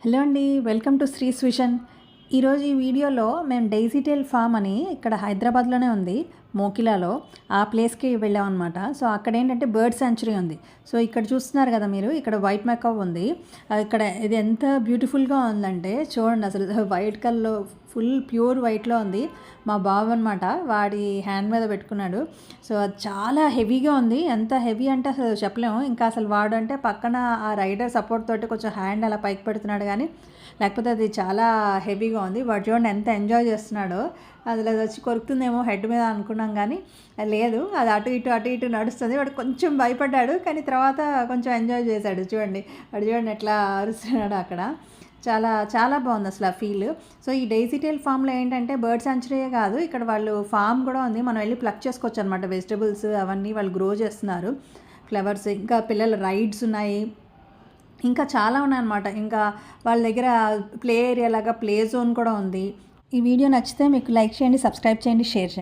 Hello అండి, welcome to శ్రీస్ vision. ఈరోజు ఈ వీడియోలో మేము డైజీటెల్ ఫామ్ అని ఇక్కడ హైదరాబాద్లోనే ఉంది, మోకిలాలో. ఆ ప్లేస్కి వెళ్ళామన్నమాట. సో అక్కడ ఏంటంటే బర్డ్ సెంచురీ ఉంది. సో ఇక్కడ చూస్తున్నారు కదా మీరు, ఇక్కడ వైట్ మెకవ్ ఉంది. ఇక్కడ ఇది ఎంత బ్యూటిఫుల్గా ఉందంటే చూడండి, అసలు వైట్ కలర్లో ఫుల్ ప్యూర్ వైట్లో ఉంది. మా బాబు అనమాట, వాడి హ్యాండ్ మీద పెట్టుకున్నాడు. సో అది చాలా హెవీగా ఉంది. ఎంత హెవీ అంటే అసలు చెప్పలేము. ఇంకా అసలు వాడు అంటే పక్కన ఆ రైడర్ సపోర్ట్ తోటి కొంచెం హ్యాండ్ అలా పైకి పెడుతున్నాడు, కానీ లేకపోతే అది చాలా హెవీగా ఉంది. వాడు చూడండి ఎంత ఎంజాయ్ చేస్తున్నాడో. అసలు అది వచ్చి కొరుకుతుందేమో హెడ్ మీద అనుకున్నాం, కానీ లేదు, అది అటు ఇటు నడుస్తుంది. వాడు కొంచెం భయపడ్డాడు, కానీ తర్వాత కొంచెం ఎంజాయ్ చేశాడు. చూడండి వాడు చూడండి ఎట్లా అరుస్తున్నాడు అక్కడ. చాలా చాలా బాగుంది అసలు ఆ ఫీల్. సో ఈ డైజీటెల్ ఫామ్లో ఏంటంటే బర్డ్ సెంచురీయే కాదు, ఇక్కడ వాళ్ళు ఫామ్ కూడా ఉంది. మనం వెళ్ళి ప్లక్ చేసుకోవచ్చు అనమాట. వెజిటబుల్స్ అవన్నీ వాళ్ళు గ్రో చేస్తున్నారు, ఫ్లవర్స్. ఇంకా పిల్లల రైడ్స్ ఉన్నాయి, ఇంకా చాలా ఉన్నాయన్నమాట. ఇంకా వాళ్ళ దగ్గర ప్లే ఏరియా లాగా ప్లే జోన్ కూడా ఉంది. ఈ వీడియో నచ్చితే మీకు లైక్ చేయండి, సబ్స్క్రైబ్ చేయండి, షేర్ చేయండి.